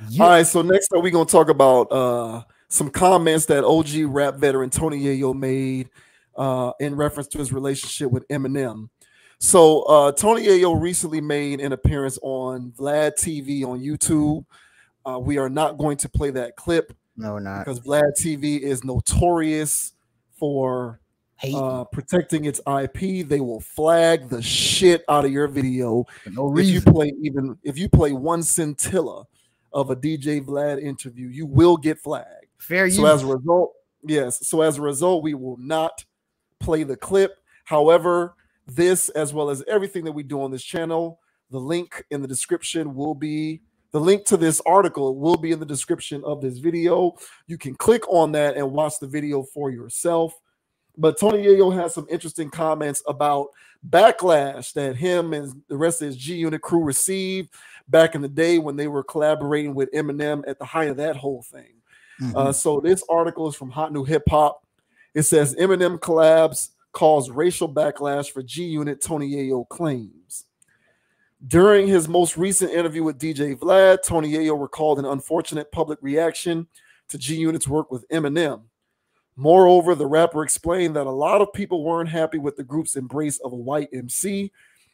Yeah. All right, so next up we're gonna talk about some comments that OG rap veteran Tony Yayo made in reference to his relationship with Eminem. So Tony Yayo recently made an appearance on Vlad TV on YouTube. We are not going to play that clip No, we're not. because Vlad TV is notorious for Hate protecting its IP. They will flag the shit out of your video for no if you reason. play one scintilla of a DJ Vlad interview. You will get flagged. Fair So as a use. result, yes. So as a result, we will not play the clip. However, this as well as everything that we do on this channel, the link in the description will be the link to this article will be in the description of this video. You can click on that and watch the video for yourself. But Tony Yayo has some interesting comments about backlash that him and the rest of his G Unit crew received back in the day when they were collaborating with Eminem at the height of that whole thing. So this article is from Hot New Hip Hop. It says Eminem collabs cause racial backlash for G Unit, Tony Yayo claims. During his most recent interview with DJ Vlad, Tony Yayo recalled an unfortunate public reaction to G Unit's work with Eminem. Moreover, the rapper explained that a lot of people weren't happy with the group's embrace of a white MC.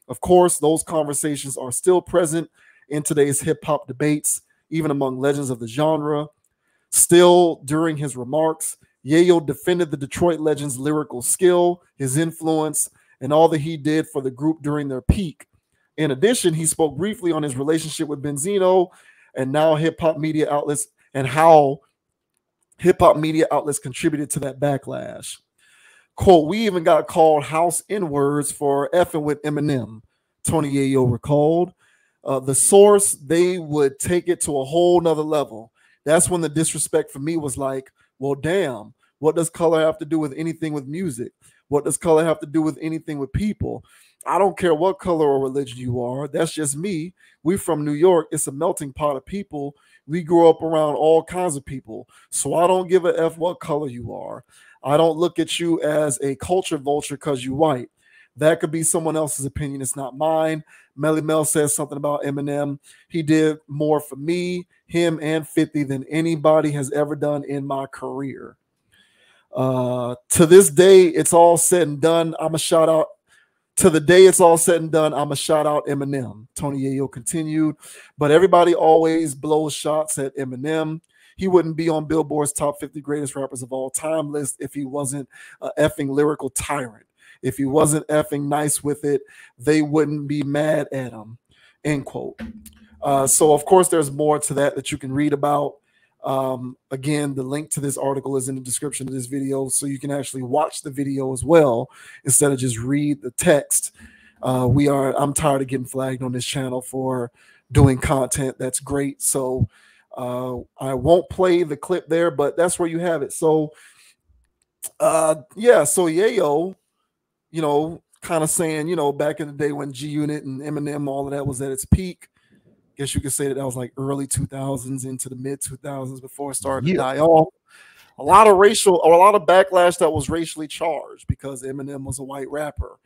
Of course, those conversations are still present in today's hip-hop debates, even among legends of the genre. Still, during his remarks, Yayo defended the Detroit legend's lyrical skill, his influence, and all that he did for the group during their peak. In addition, he spoke briefly on his relationship with Benzino and now hip-hop media outlets and how hip-hop media outlets contributed to that backlash. Quote, we even got called house N-words for effing with Eminem, Tony Yayo recalled. The source, they would take it to a whole nother level. That's when the disrespect for me was like, well, damn, what does color have to do with anything with music? What does color have to do with anything with people? I don't care what color or religion you are. That's just me. We from New York. It's a melting pot of people. We grew up around all kinds of people. So I don't give a F what color you are. I don't look at you as a culture vulture because you white. That could be someone else's opinion. It's not mine. Melly Mel says something about Eminem. He did more for me, him, and 50 than anybody has ever done in my career. To this day, it's all said and done. I'm a shout out. To the day it's all said and done, I'm a shout out Eminem. Tony Yayo continued. But everybody always blows shots at Eminem. He wouldn't be on Billboard's top 50 greatest rappers of all time list if he wasn't an effing lyrical tyrant. If he wasn't effing nice with it, they wouldn't be mad at him. End quote. So, of course, there's more to that you can read about. Again, the link to this article is in the description of this video, so you can actually watch the video as well instead of just read the text. I'm tired of getting flagged on this channel for doing content that's great. So I won't play the clip there, but that's where you have it. So yeah, so Yayo, kind of saying, back in the day when G Unit and Eminem, all of that was at its peak. Guess you could say that was like early 2000s into the mid 2000s before it started to die off. A lot of backlash that was racially charged because Eminem was a white rapper.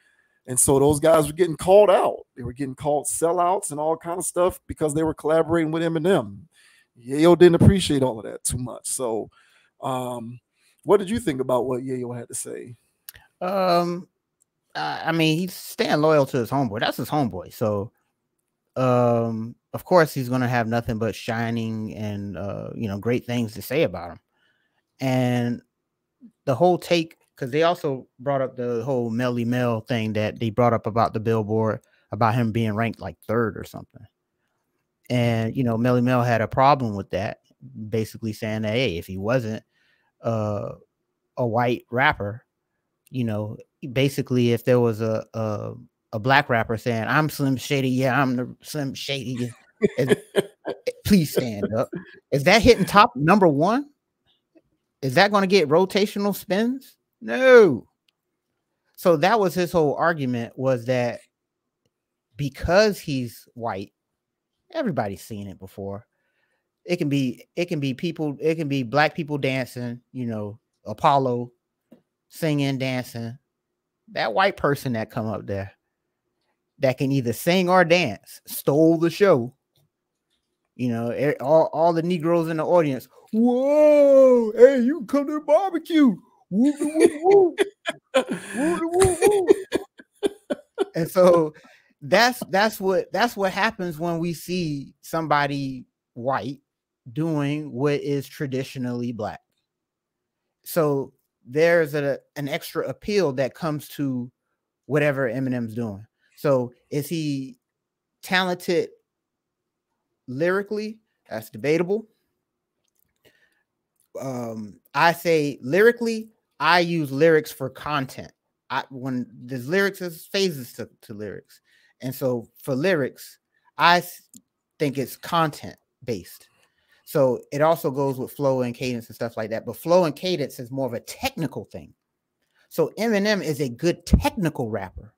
And so those guys were getting called out. They were getting called sellouts and all kind of stuff because they were collaborating with Eminem. Yayo didn't appreciate all of that too much. So what did you think about what Yayo had to say? I mean, he's staying loyal to his homeboy. That's his homeboy. So of course he's going to have nothing but shining and great things to say about him. And the whole take, because they also brought up the whole Melly Mel thing that they brought up about the Billboard, about him being ranked like 3rd or something. And Melly Mel had a problem with that, basically saying that, hey, if he wasn't a white rapper, basically if there was a black rapper saying, I'm Slim Shady, yeah, I'm the Slim Shady, please stand up. Is that hitting top number 1? Is that going to get rotational spins? No. So that was his whole argument, was that because he's white, everybody's seen it before. It can be people, it can be black people dancing, Apollo singing, dancing. That white person that come up there that can either sing or dance stole the show. You know, all the Negroes in the audience. Whoa, hey, you come to the barbecue. Woo, woo, woo. Woo, woo, woo. And so that's what happens when we see somebody white doing what is traditionally black. So there's an extra appeal that comes to whatever Eminem's doing. So is he talented lyrically? That's debatable. I say lyrically, I use lyrics for content. When there's lyrics, there's phases to lyrics. And so for lyrics, I think it's content based. So it also goes with flow and cadence and stuff like that. But flow and cadence is more of a technical thing. So Eminem is a good technical rapper.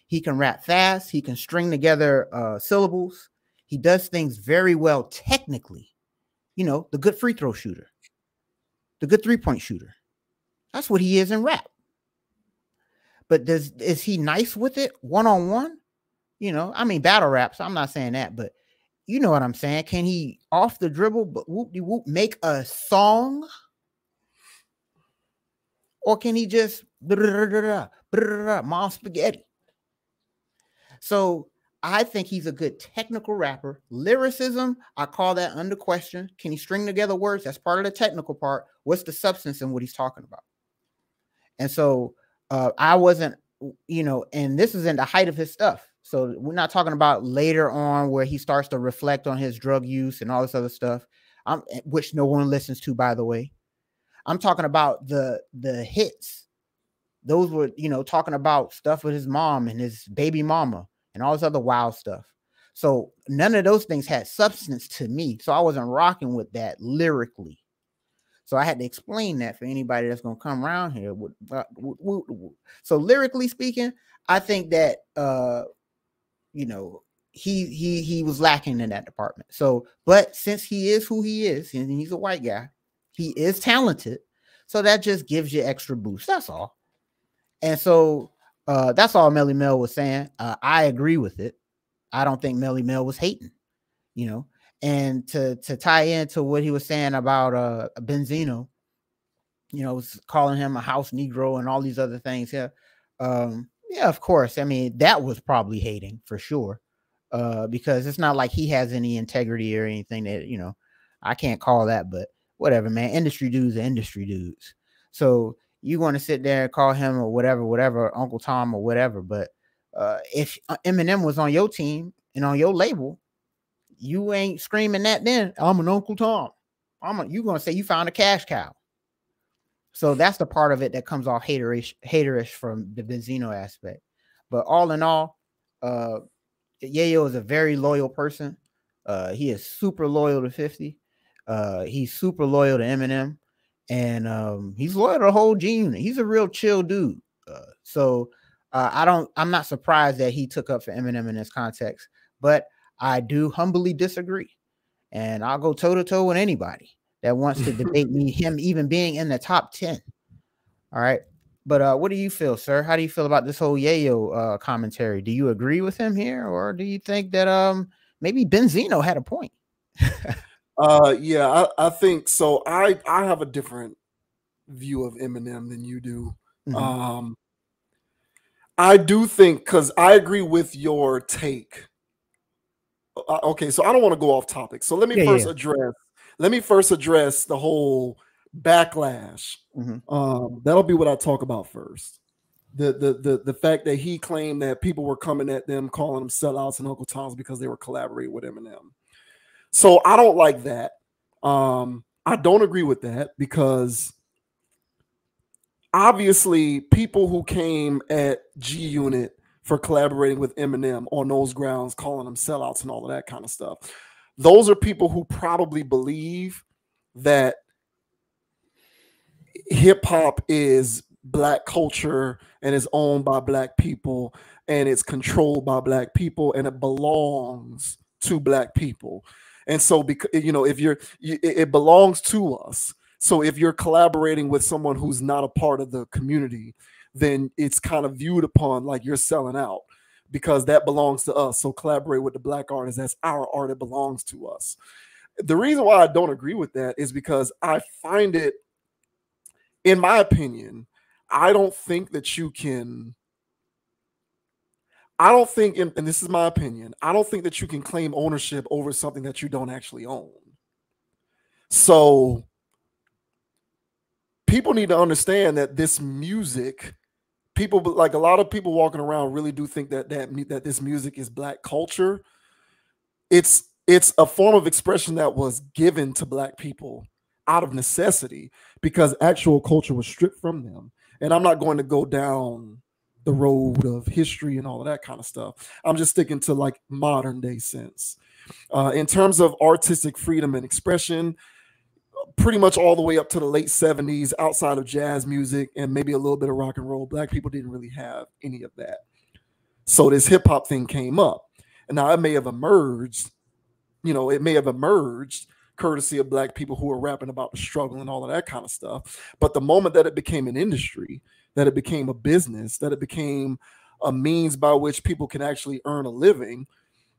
He can rap fast. He can string together syllables. He does things very well technically. You know, the good free throw shooter, the good 3-point shooter. That's what he is in rap. But is he nice with it one-on-one? You know, I mean, battle rap, so I'm not saying that, but you know what I'm saying. Can he off the dribble, but whoop-de-whoop, make a song? Or can he just mom spaghetti? So I think he's a good technical rapper. Lyricism, I call that under question. Can he string together words? That's part of the technical part. What's the substance in what he's talking about? And so I wasn't, you know, and this is in the height of his stuff. So we're not talking about later on where he starts to reflect on his drug use and all this other stuff, which no one listens to, by the way. I'm talking about the hits. Those were, you know, talking about stuff with his mom and his baby mama and all this other wild stuff. So none of those things had substance to me. So I wasn't rocking with that lyrically. So I had to explain that for anybody that's going to come around here. So lyrically speaking, I think that, you know, he was lacking in that department. So, but since he is who he is, and he's a white guy, he is talented. So that just gives you extra boost. That's all. And so that's all Melly Mel was saying. I agree with it. I don't think Melly Mel was hating, you know. And to tie into what he was saying about Benzino, you know, calling him a house Negro and all these other things. Yeah. Yeah, of course. I mean, that was probably hating for sure. Because it's not like he has any integrity or anything that, you know, I can't call that, but whatever, man. Industry dudes are industry dudes. So you want to sit there and call him or whatever, Uncle Tom or whatever. But if Eminem was on your team and on your label, you ain't screaming that then. I'm an Uncle Tom. You're going to say you found a cash cow. So that's the part of it that comes off haterish from the Benzino aspect. But all in all, Yayo is a very loyal person. He is super loyal to 50. He's super loyal to Eminem. And he's loyal to the whole G Unit. He's a real chill dude. I'm not surprised that he took up for Eminem in this context, but I do humbly disagree. And I'll go toe to toe with anybody that wants to debate him even being in the top 10. All right. But what do you feel, sir? How do you feel about this whole Yayo commentary? Do you agree with him here, or do you think that maybe Benzino had a point? Yeah, I think so. I have a different view of Eminem than you do. Mm-hmm. I do think, because I agree with your take. Okay, so I don't want to go off topic. So let me first address the whole backlash. Mm-hmm. That'll be what I talk about first. The fact that he claimed that people were coming at them, calling them sellouts and Uncle Toms because they were collaborating with Eminem. So I don't like that. I don't agree with that, because obviously people who came at G Unit for collaborating with Eminem on those grounds, calling them sellouts and all of that kind of stuff, those are people who probably believe that hip hop is Black culture and is owned by Black people and it's controlled by Black people and it belongs to Black people. And so, because, you know, it belongs to us. So if you're collaborating with someone who's not a part of the community, then it's kind of viewed upon like you're selling out. because that belongs to us. So collaborate with the black artists. That's our art. It belongs to us. The reason why I don't agree with that is because I find it, in my opinion, I don't think that you can, I don't think, and this is my opinion, I don't think that you can claim ownership over something that you don't actually own. So people need to understand that this music, people, like a lot of people walking around really do think that this music is black culture. It's a form of expression that was given to black people out of necessity because actual culture was stripped from them. And I'm not going to go down the road of history and all of that kind of stuff. I'm just sticking to like modern day sense. In terms of artistic freedom and expression, pretty much all the way up to the late 70s, outside of jazz music and maybe a little bit of rock and roll, black people didn't really have any of that. So this hip hop thing came up. And now it may have emerged, it may have emerged courtesy of black people who were rapping about the struggle and all of that kind of stuff. But the moment that it became an industry, that it became a business, that it became a means by which people can actually earn a living,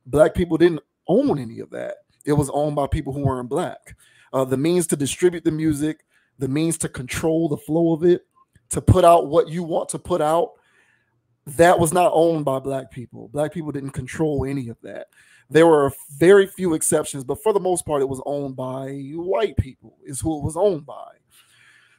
black people didn't own any of that. It was owned by people who weren't black. The means to distribute the music, the means to control the flow of it, to put out what you want to put out, that was not owned by black people. Black people didn't control any of that. There were very few exceptions, but for the most part, it was owned by white people, is who it was owned by.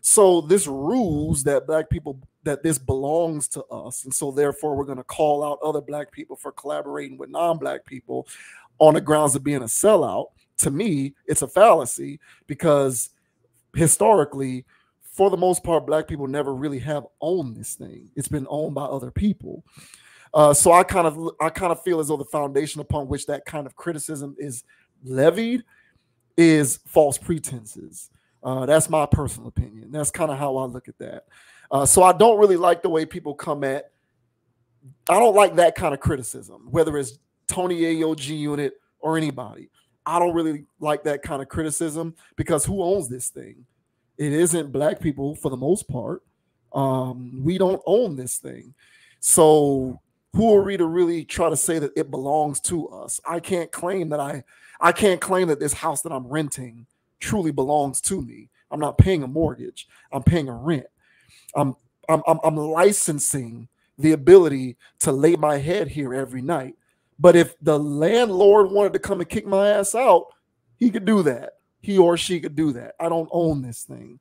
So this rules that black people, that this belongs to us. And so therefore, we're going to call out other black people for collaborating with non-black people on the grounds of being a sellout. To me, it's a fallacy because historically, for the most part, black people never really have owned this thing. It's been owned by other people. So I kind of feel as though the foundation upon which that kind of criticism is levied is false pretenses. That's my personal opinion. That's kind of how I look at that. So I don't really like the way people come at, I don't like that kind of criticism, whether it's Tony Yayo, G Unit, or anybody. I don't really like that kind of criticism because who owns this thing? It isn't black people for the most part. We don't own this thing. So who are we to really try to say that it belongs to us? I can't claim that I can't claim that this house that I'm renting truly belongs to me. I'm not paying a mortgage. I'm paying a rent. I'm licensing the ability to lay my head here every night. But if the landlord wanted to come and kick my ass out, he could do that. He or she could do that. I don't own this thing.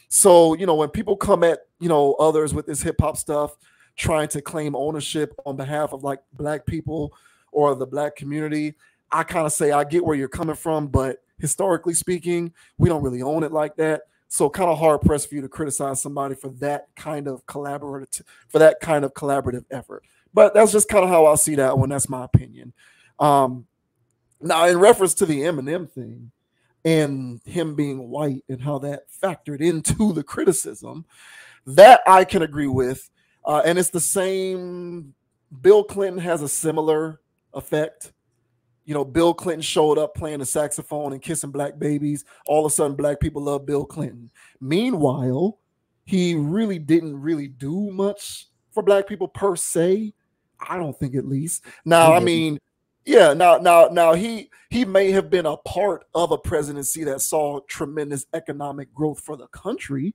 So, when people come at, others with this hip hop stuff, trying to claim ownership on behalf of like black people or the black community, I kind of say, I get where you're coming from, but historically speaking, we don't really own it like that. So kind of hard pressed for you to criticize somebody for that kind of collaborative effort. But that's just kind of how I see that one. That's my opinion. Now, in reference to the Eminem thing and him being white and how that factored into the criticism, that I can agree with. And it's the same. Bill Clinton has a similar effect. Bill Clinton showed up playing the saxophone and kissing black babies. All of a sudden, black people love Bill Clinton. Meanwhile, he really didn't really do much for black people per se. I don't think, at least. Now, I mean, yeah, now he may have been a part of a presidency that saw tremendous economic growth for the country.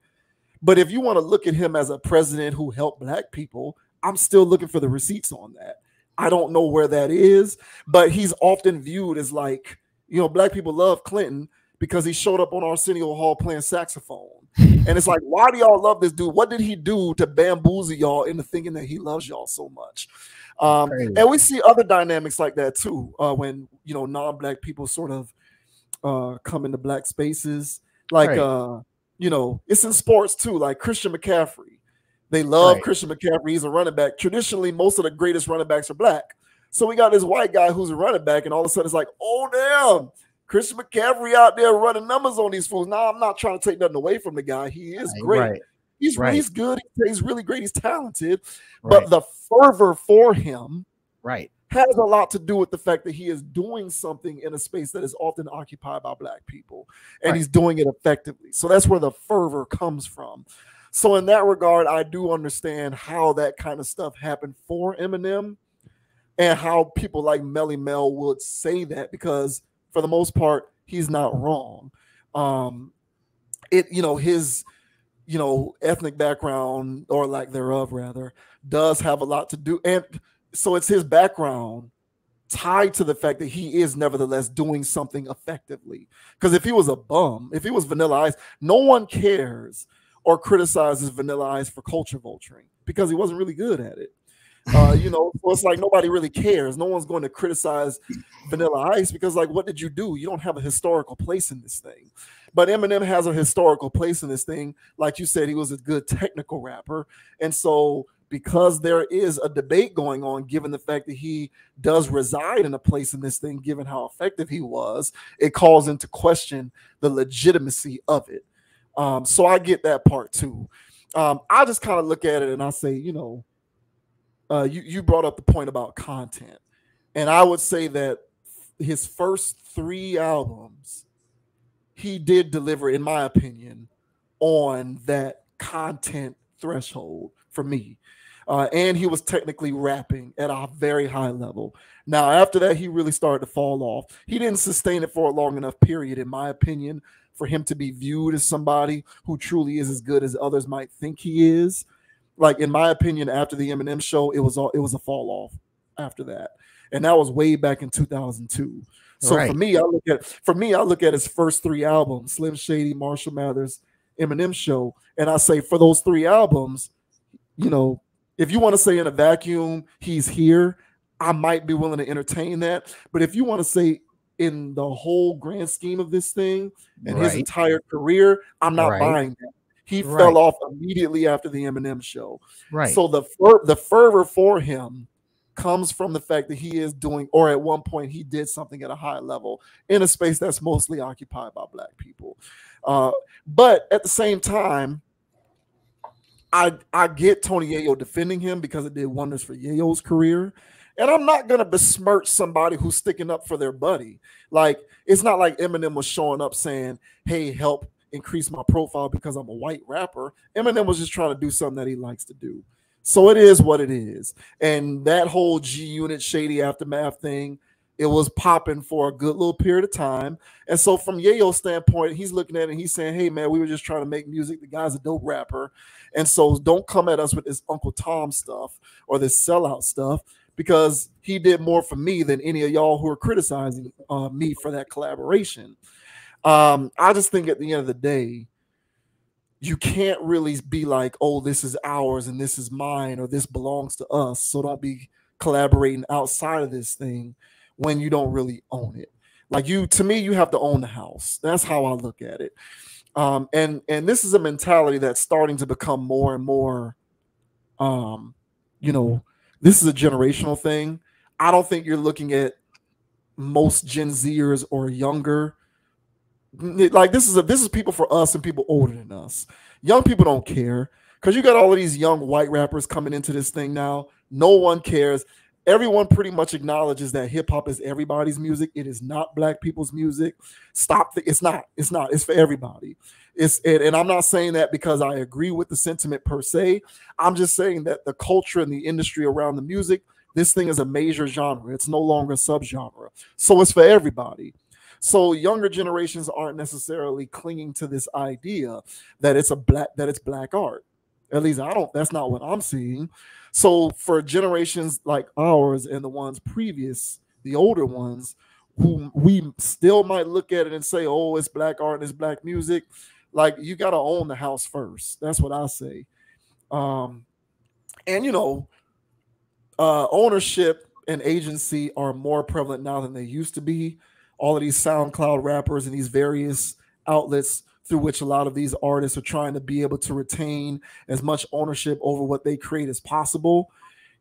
But if you want to look at him as a president who helped black people, I'm still looking for the receipts on that. I don't know where that is, but he's often viewed as like, black people love Clinton because he showed up on Arsenio Hall playing saxophone. And it's like, why do y'all love this dude? What did he do to bamboozle y'all into thinking that he loves y'all so much? And we see other dynamics like that too, when, non-black people sort of come into black spaces. Like, it's in sports too, like Christian McCaffrey. They love Christian McCaffrey. He's a running back. Traditionally, most of the greatest running backs are black. So we got this white guy who's a running back, and all of a sudden it's like, oh, damn, Christian McCaffrey out there running numbers on these fools. Now, I'm not trying to take nothing away from the guy. He is great. He's good. He's really great. He's talented. But the fervor for him has a lot to do with the fact that he is doing something in a space that is often occupied by black people, and he's doing it effectively. So that's where the fervor comes from. So in that regard, I do understand how that kind of stuff happened for Eminem. and how people like Melly Mel would say that, because for the most part, he's not wrong. His ethnic background, or lack thereof rather, does have a lot to do, and so it's his background tied to the fact that he is nevertheless doing something effectively. Because if he was a bum, if he was Vanilla Ice, no one cares or criticizes Vanilla Ice for culture vulturing because he wasn't really good at it. So it's like nobody really cares. No one's going to criticize Vanilla Ice because, like, what did you do? You don't have a historical place in this thing. But Eminem has a historical place in this thing. Like you said, he was a good technical rapper. And so because there is a debate going on, given the fact that he does reside in a place in this thing, given how effective he was, it calls into question the legitimacy of it. So I get that part too. I just kind of look at it and I say, you brought up the point about content. And I would say that his first 3 albums, he did deliver, in my opinion, on that content threshold for me. And he was technically rapping at a very high level. Now, after that, he really started to fall off. He didn't sustain it for a long enough period, in my opinion, for him to be viewed as somebody who truly is as good as others might think he is. Like, in my opinion, after the Eminem show, it was a fall off after that. And that was way back in 2002. So right. for me, I look at his first 3 albums, Slim Shady, Marshall Mathers, Eminem show, and I say for those 3 albums, if you want to say in a vacuum, he's here, I might be willing to entertain that. But if you want to say in the whole grand scheme of this thing and his entire career, I'm not buying that. He fell off immediately after the Eminem show. Right. So the fervor for him comes from the fact that he is doing, or at one point he did something at a high level in a space that's mostly occupied by Black people. But at the same time, I get Tony Yayo defending him because it did wonders for Yayo's career. And I'm not going to besmirch somebody who's sticking up for their buddy. Like, it's not like Eminem was showing up saying, hey, help increase my profile because I'm a white rapper. Eminem was just trying to do something that he likes to do. So it is what it is. And that whole G-Unit Shady Aftermath thing, it was popping for a good little period of time. And so from Yayo's standpoint, he's looking at it and he's saying, hey, man, we were just trying to make music. The guy's a dope rapper. And so don't come at us with this Uncle Tom stuff or this sellout stuff, because he did more for me than any of y'all who are criticizing me for that collaboration. I just think at the end of the day, you can't really be like, oh, this is ours and this is mine or this belongs to us. So don't be collaborating outside of this thing when you don't really own it. Like, to me, you have to own the house. That's how I look at it. And this is a mentality that's starting to become more and more, this is a generational thing. I don't think you're looking at most Gen Zers or younger. Like, this is people for us and people older than us. Young people don't care because you got all of these young white rappers coming into this thing now. No one cares. Everyone pretty much acknowledges that hip hop is everybody's music. It is not Black people's music. It's not. It's for everybody. And I'm not saying that because I agree with the sentiment per se. I'm just saying that the culture and the industry around the music, this thing is a major genre. It's no longer a subgenre. So it's for everybody. So younger generations aren't necessarily clinging to this idea that it's Black art. At least that's not what I'm seeing. So for generations like ours and the ones previous, the older ones, who we still might look at it and say, oh, it's Black art and it's Black music. Like, you got to own the house first. That's what I say. Ownership and agency are more prevalent now than they used to be. All of these SoundCloud rappers and these various outlets through which a lot of these artists are trying to be able to retain as much ownership over what they create as possible.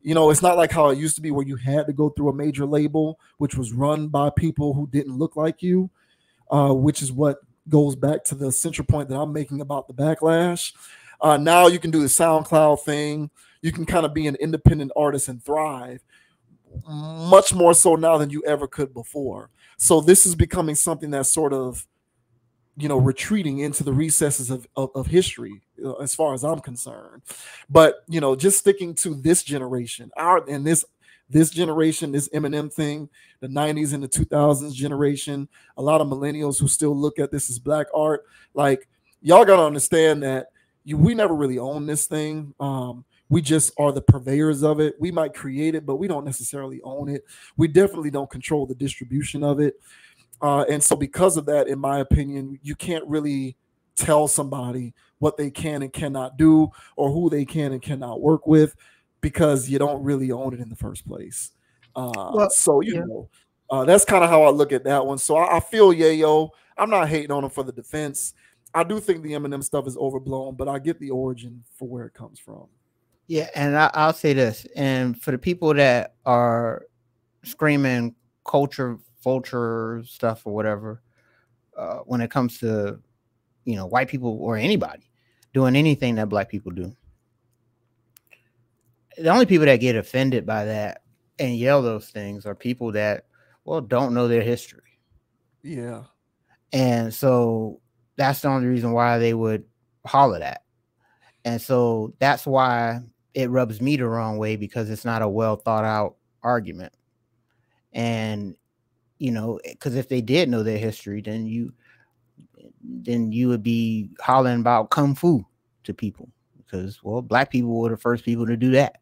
It's not like how it used to be where you had to go through a major label, which was run by people who didn't look like you, which is what goes back to the central point that I'm making about the backlash. Now you can do the SoundCloud thing. You can kind of be an independent artist and thrive much more so now than you ever could before. So this is becoming something that's sort of, retreating into the recesses of history, as far as I'm concerned. But, just sticking to this generation, this generation, this Eminem thing, the 90s and the 2000s generation, a lot of millennials who still look at this as black art. Like, y'all got to understand that we never really own this thing. We just are the purveyors of it. We might create it, but we don't necessarily own it. We definitely don't control the distribution of it. And so because of that, in my opinion, you can't really tell somebody what they can and cannot do or who they can and cannot work with because you don't really own it in the first place. So, you know, that's kind of how I look at that one. So I feel Yayo. I'm not hating on him for the defense. I do think the Eminem stuff is overblown, but I get the origin for where it comes from. Yeah, and I'll say this, and for the people that are screaming culture vulture stuff or whatever, when it comes to, you know, white people or anybody doing anything that black people do, the only people that get offended by that and yell those things are people that, well, don't know their history. Yeah. And so that's the only reason why they would holler that. And so that's why it rubs me the wrong way, because it's not a well thought out argument. And, you know, because if they did know their history, then you would be hollering about kung fu to people, because, well, black people were the first people to do that.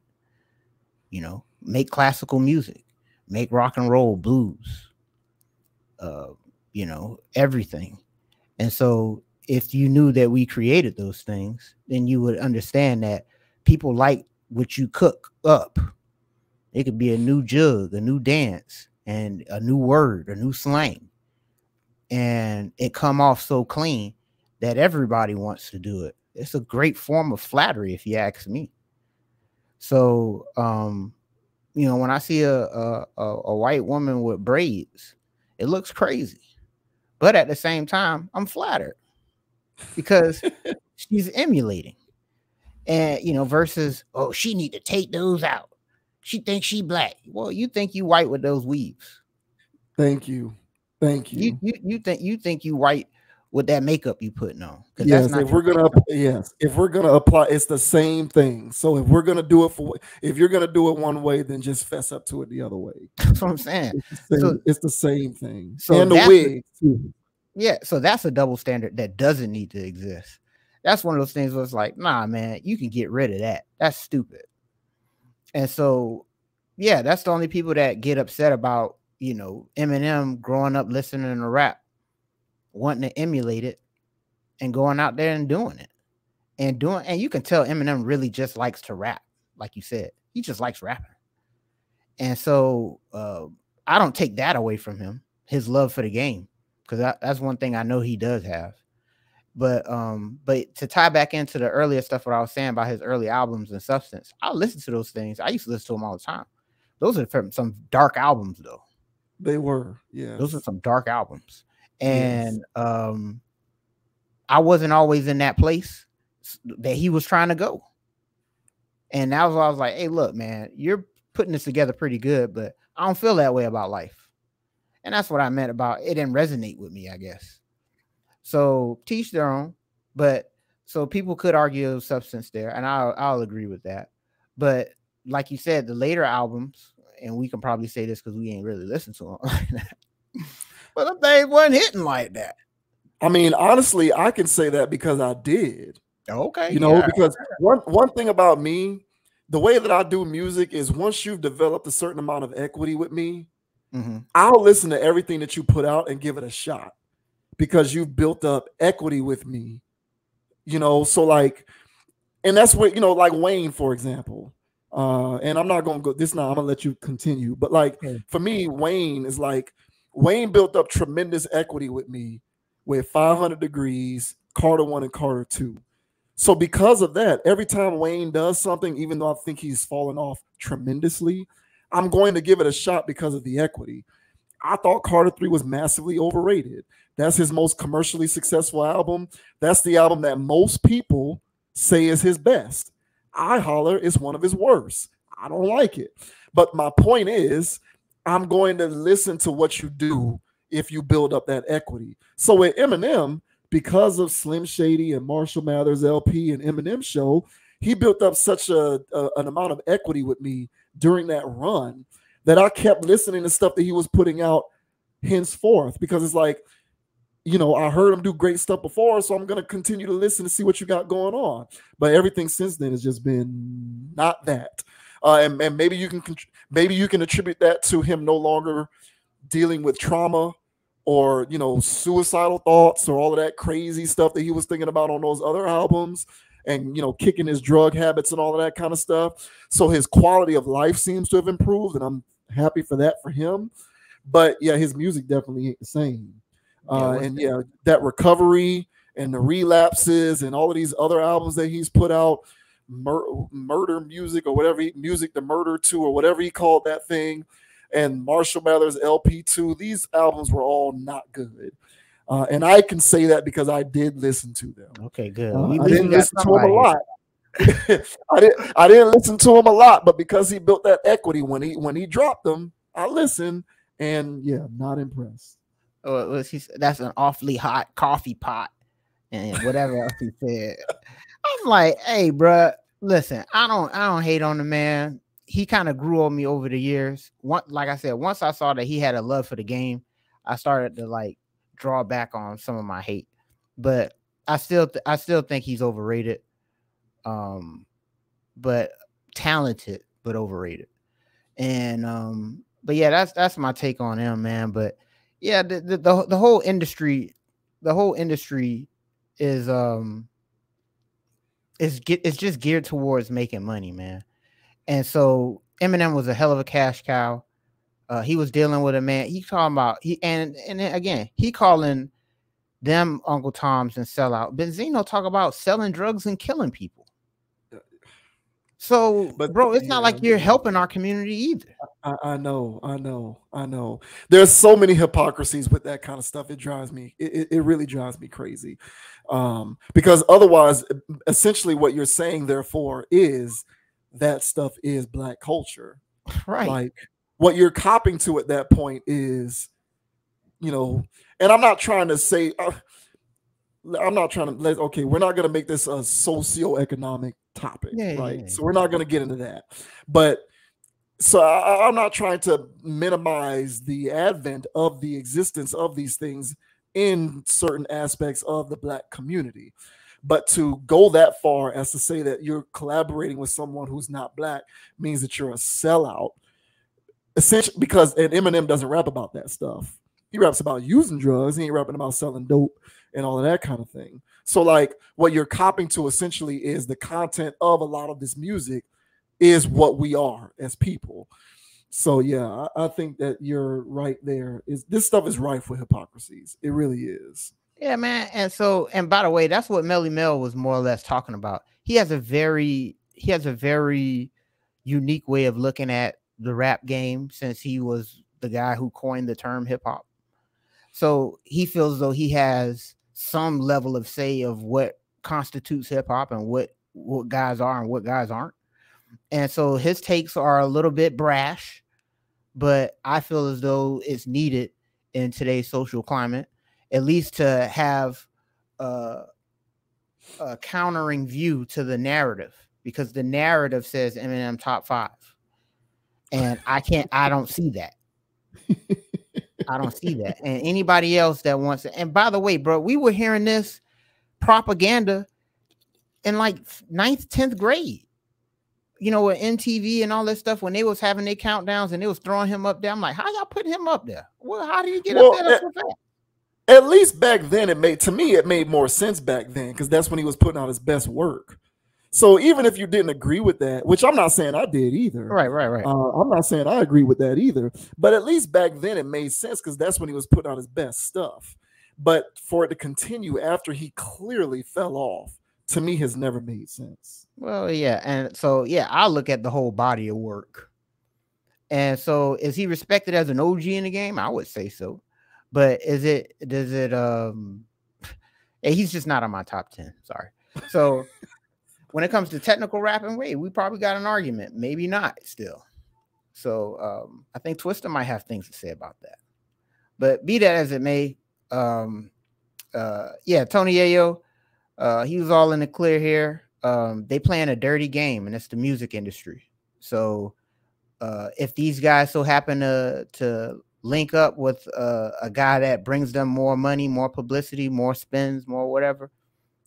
You know, make classical music, make rock and roll, blues, you know, everything. And so if you knew that we created those things, then you would understand that people like what you cook up. It could be a new jug, a new dance, and a new word, a new slang. And it come off so clean that everybody wants to do it. It's a great form of flattery, if you ask me. So, you know, when I see a white woman with braids, it looks crazy. But at the same time, I'm flattered because she's emulating. And, you know, versus, oh, she need to take those out. She thinks she black. Well, you think you white with those weaves. Thank you. Thank you. You think you white with that makeup you putting on. Yes, if we're gonna apply, it's the same thing. So if we're gonna do it if you're gonna do it one way, then just fess up to it the other way. That's what I'm saying. It's the same thing. So and the wig too. Yeah, so that's a double standard that doesn't need to exist. That's one of those things where it's like, nah, man, you can get rid of that. That's stupid. And so, yeah, that's the only people that get upset about, you know, Eminem growing up listening to rap, wanting to emulate it, and going out there and doing it. And you can tell Eminem really just likes to rap, like you said. He just likes rapping. And so I don't take that away from him, his love for the game, because that's one thing I know he does have. But to tie back into the earlier stuff what I was saying about his early albums and Substance, I listen to those things. I used to listen to them all the time. Those are some dark albums, though. They were, yeah. Those are some dark albums. And I wasn't always in that place that he was trying to go. And that was why I was like, hey, look, man, you're putting this together pretty good, but I don't feel that way about life. And that's what I meant about it didn't resonate with me, I guess. So teach their own, but so people could argue Substance there, and I'll agree with that. But like you said, the later albums, and we can probably say this because we ain't really listened to them like that, but they weren't hitting like that. I mean, honestly, I can say that because I did. Okay. You know, because one thing about me, the way that I do music is once you've developed a certain amount of equity with me, I'll listen to everything that you put out and give it a shot because you've built up equity with me, you know? So like, and that's what, you know, like Wayne, for example, and I'm not going to go this now, I'm gonna let you continue. But like, for me, Wayne is like, Wayne built up tremendous equity with me with 500 Degrees, Carter 1 and Carter 2. So because of that, every time Wayne does something, even though I think he's fallen off tremendously, I'm going to give it a shot because of the equity. I thought Carter 3 was massively overrated. That's his most commercially successful album. That's the album that most people say is his best. I holler it's one of his worst. I don't like it. But my point is, I'm going to listen to what you do if you build up that equity. So with Eminem, because of Slim Shady and Marshall Mathers LP and Eminem Show, he built up such an amount of equity with me during that run that I kept listening to stuff that he was putting out henceforth, because it's like, you know, I heard him do great stuff before, so I'm going to continue to listen to see what you got going on. But everything since then has just been not that. And maybe you can attribute that to him no longer dealing with trauma or, you know, suicidal thoughts or all of that crazy stuff that he was thinking about on those other albums, and, you know, kicking his drug habits and all of that kind of stuff. So his quality of life seems to have improved, and I'm happy for that for him. But yeah, his music definitely ain't the same. That recovery and the relapses and all of these other albums that he's put out, murder music or whatever, music to murder to or whatever he called that thing, and Marshall Mathers LP2, these albums were all not good. And I can say that because I did listen to them. Okay, good. I didn't listen to him a lot. I didn't listen to him a lot, but because he built that equity when he dropped them, I listened, and yeah, not impressed. That's an awfully hot coffee pot and whatever else he said. I'm like, hey, bro, listen, I don't hate on the man. He kind of grew on me over the years. Like I said, once I saw that he had a love for the game, I started to like draw back on some of my hate. But I still think he's overrated. But talented, but overrated. And but yeah, that's my take on him, man. But yeah, the whole industry is it's just geared towards making money, man. And so Eminem was a hell of a cash cow. He was dealing with a man. He talking about and then again, he calling them Uncle Toms and sellout. Benzino talk about selling drugs and killing people. So, but, bro, it's not like you're helping our community either. I know. There's so many hypocrisies with that kind of stuff. It drives me. It really drives me crazy. Because otherwise, essentially, what you're saying, therefore, is that stuff is Black culture, right? Like what you're copying to at that point is, you know. And I'm not trying to say. I'm not trying to okay, we're not going to make this a socioeconomic topic, right? Yeah. So we're not going to get into that. But so I'm not trying to minimize the advent of the existence of these things in certain aspects of the Black community. But to go that far as to say that you're collaborating with someone who's not Black means that you're a sellout. Essentially, because Eminem doesn't rap about that stuff. He raps about using drugs. He ain't rapping about selling dope and all of that kind of thing. So like what you're copying to essentially is the content of a lot of this music is what we are as people. So yeah, I think that you're right there. This stuff is rife with hypocrisies. It really is. Yeah, man. And by the way, that's what Melly Mel was more or less talking about. He has a very unique way of looking at the rap game, since he was the guy who coined the term hip hop. So he feels as though he has some level of say of what constitutes hip hop and what guys are and what guys aren't. And so his takes are a little bit brash, but I feel as though it's needed in today's social climate, at least to have a countering view to the narrative, because the narrative says Eminem top 5. And I don't see that. I don't see that. And anybody else that wants it. And by the way, bro, we were hearing this propaganda in like 9th, 10th grade. You know, with MTV and all that stuff, when they was having their countdowns and they was throwing him up there. I'm like, how y'all putting him up there? Well, how do you get up there? At least back then, it made more sense back then, because that's when he was putting out his best work. So even if you didn't agree with that, which I'm not saying I did either. Right. I'm not saying I agree with that either. But at least back then it made sense, because that's when he was putting out his best stuff. But for it to continue after he clearly fell off, to me, has never made sense. Well, yeah. And so, yeah, I look at the whole body of work. And so is he respected as an OG in the game? I would say so. But he's just not on my top 10. Sorry. So when it comes to technical rapping, we probably got an argument. Maybe not still. So I think Twista might have things to say about that. But be that as it may, Tony Yayo, he was all in the clear here. They playing a dirty game, and it's the music industry. So if these guys so happen to link up with a guy that brings them more money, more publicity, more spins, more whatever,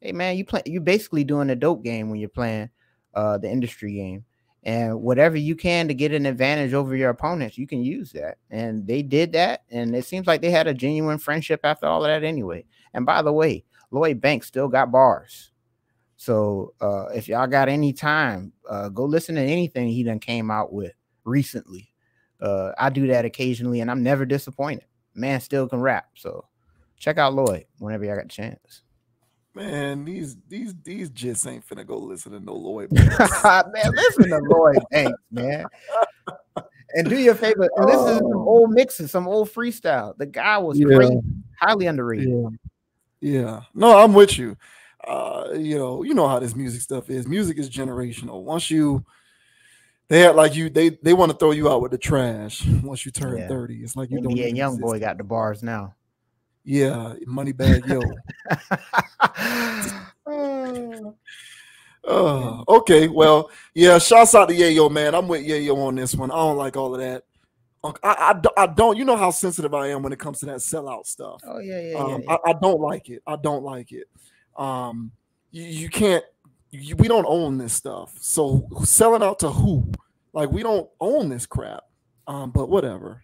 hey man, you basically doing a dope game when you're playing the industry game. And whatever you can to get an advantage over your opponents, you can use that. And they did that, and it seems like they had a genuine friendship after all of that anyway. And by the way, Lloyd Banks still got bars. So if y'all got any time, go listen to anything he done came out with recently. I do that occasionally, and I'm never disappointed. Man still can rap. So check out Lloyd whenever y'all got a chance. Man, these jits ain't finna go listen to no Lloyd Banks. Man, listen to Lloyd Banks, man. And do your favor and listen to some old mixes, some old freestyle. The guy was crazy, highly underrated. Yeah. No, I'm with you. You know how this music stuff is. Music is generational. Once they act like they want to throw you out with the trash once you turn 30. It's like you don't NBA young boy got the bars now. Yeah, Moneybag Yo. Okay, well, yeah, shouts out to Yayo, man. I'm with Yayo on this one. I don't like all of that. I don't. You know how sensitive I am when it comes to that sellout stuff. Oh yeah. I don't like it. I don't like it. You can't. We don't own this stuff. So selling out to who? Like, we don't own this crap. But whatever.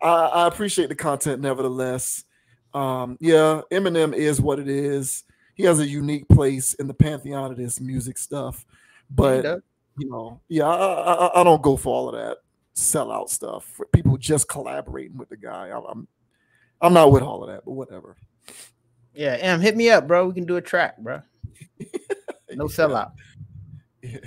I appreciate the content nevertheless. Yeah, Eminem is what it is. He has a unique place in the pantheon of this music stuff. But I don't go for all of that sellout stuff for people just collaborating with the guy. I'm not with all of that, but whatever. Yeah, hit me up, bro. We can do a track, bro. No sellout. Yeah.